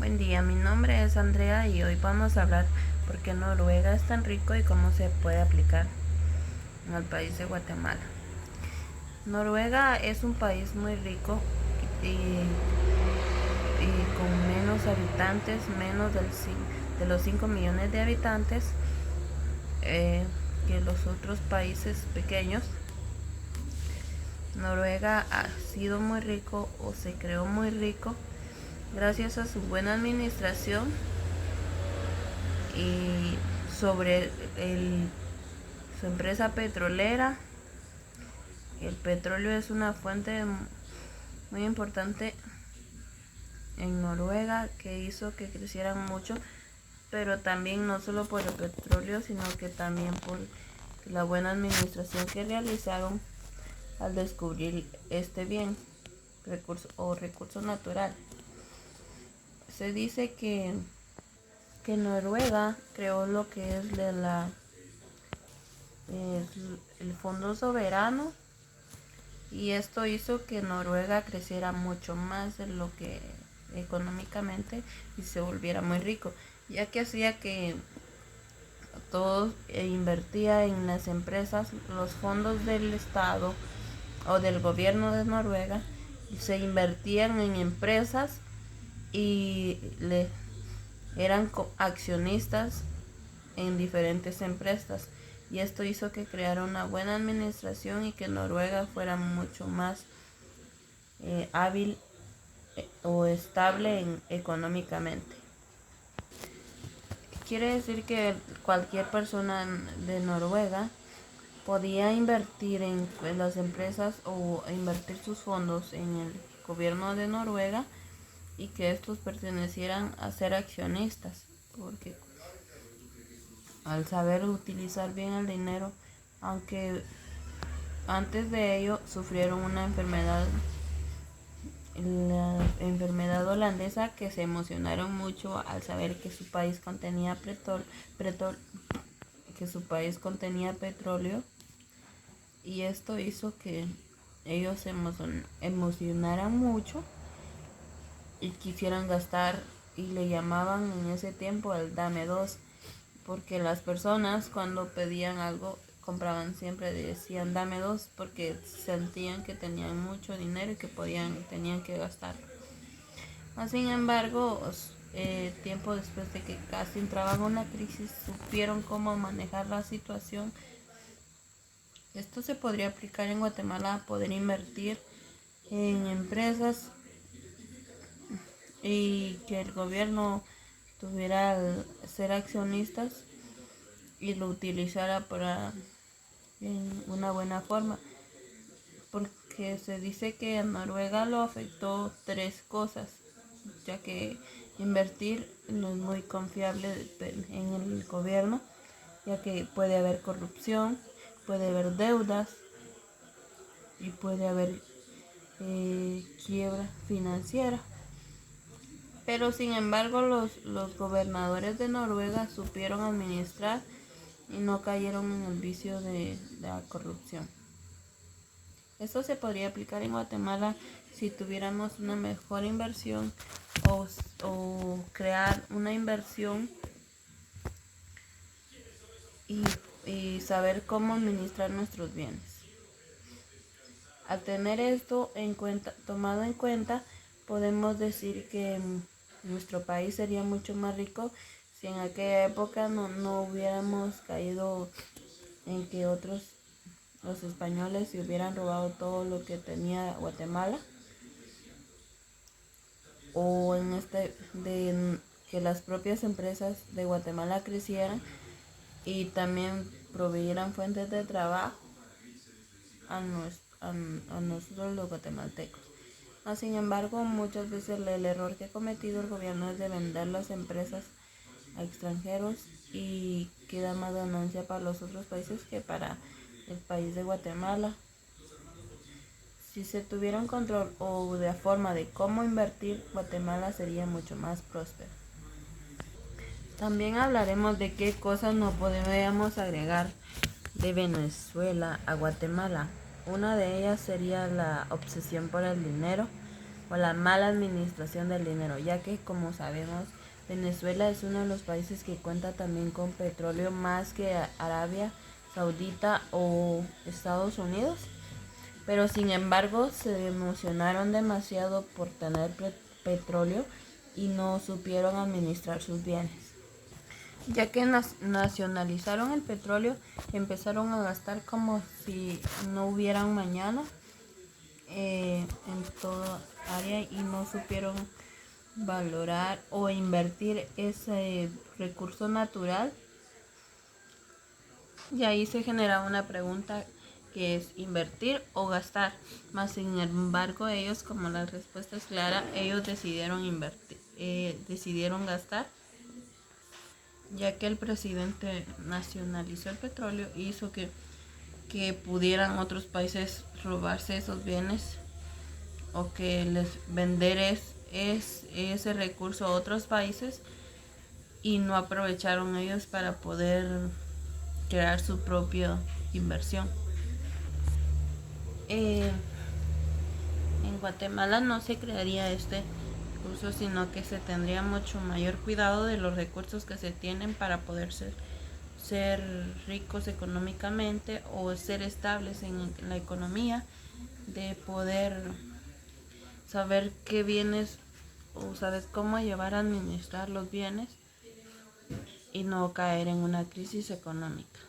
Buen día, mi nombre es Andrea y hoy vamos a hablar por qué Noruega es tan rico y cómo se puede aplicar al país de Guatemala. Noruega es un país muy rico y, y con menos habitantes, de los 5 millones de habitantes que los otros países pequeños. Noruega ha sido muy rico o se creó muy rico gracias a su buena administración y sobre su empresa petrolera. El petróleo es una fuente muy importante en Noruega que hizo que crecieran mucho, pero también no solo por el petróleo, sino que también por la buena administración que realizaron al descubrir este bien, recurso natural. Se dice que Noruega creó lo que es el Fondo Soberano, y esto hizo que Noruega creciera mucho más de lo que económicamente y se volviera muy rico, ya que hacía que todo invertía en las empresas, los fondos del Estado o del gobierno de Noruega se invertían en empresas y eran accionistas en diferentes empresas, y esto hizo que creara una buena administración y que Noruega fuera mucho más hábil o estable económicamente. Quiere decir que cualquier persona de Noruega podía invertir en las empresas o invertir sus fondos en el gobierno de Noruega, y que estos pertenecieran a ser accionistas, porque al saber utilizar bien el dinero, aunque antes de ello sufrieron una enfermedad, la enfermedad holandesa, que se emocionaron mucho al saber que su país contenía petróleo, y esto hizo que ellos se emocionaran mucho y quisieran gastar, y le llamaban en ese tiempo el dame dos, porque las personas cuando pedían algo compraban siempre, decían dame dos, porque sentían que tenían mucho dinero y que tenían que gastar. Sin embargo, tiempo después de que casi entraban en una crisis, supieron cómo manejar la situación. Esto se podría aplicar en Guatemala, poder invertir en empresas y que el gobierno tuviera ser accionistas y lo utilizara en una buena forma, porque se dice que a Noruega lo afectó tres cosas, ya que invertir no es muy confiable en el gobierno, ya que puede haber corrupción, puede haber deudas y puede haber quiebra financiera. Pero sin embargo los gobernadores de Noruega supieron administrar y no cayeron en el vicio de la corrupción. Esto se podría aplicar en Guatemala si tuviéramos una mejor inversión o crear una inversión y saber cómo administrar nuestros bienes. Al tener esto tomado en cuenta, podemos decir que nuestro país sería mucho más rico si en aquella época no hubiéramos caído en que los españoles se hubieran robado todo lo que tenía Guatemala, o que las propias empresas de Guatemala crecieran y también proveyeran fuentes de trabajo a nosotros los guatemaltecos. Sin embargo, muchas veces el error que ha cometido el gobierno es de vender las empresas a extranjeros, y queda más ganancia para los otros países que para el país de Guatemala. Si se tuviera un control o de forma de cómo invertir, Guatemala sería mucho más próspero. También hablaremos de qué cosas no podemos agregar de Venezuela a Guatemala. Una de ellas sería la obsesión por el dinero, o la mala administración del dinero, ya que como sabemos Venezuela es uno de los países que cuenta también con petróleo más que Arabia Saudita o Estados Unidos, pero sin embargo se emocionaron demasiado por tener petróleo y no supieron administrar sus bienes. Ya que nacionalizaron el petróleo, empezaron a gastar como si no hubiera un mañana en toda área y no supieron valorar o invertir ese recurso natural. Y ahí se genera una pregunta que es invertir o gastar. Más sin embargo, ellos, como la respuesta es clara, ellos decidieron invertir, decidieron gastar, ya que el presidente nacionalizó el petróleo y hizo que pudieran otros países robarse esos bienes o que les vender ese recurso a otros países y no aprovecharon ellos para poder crear su propia inversión. En Guatemala no se crearía este recurso, sino que se tendría mucho mayor cuidado de los recursos que se tienen para poder ser ricos económicamente o ser estables en la economía, de poder saber qué bienes o saber cómo llevar a administrar los bienes y no caer en una crisis económica.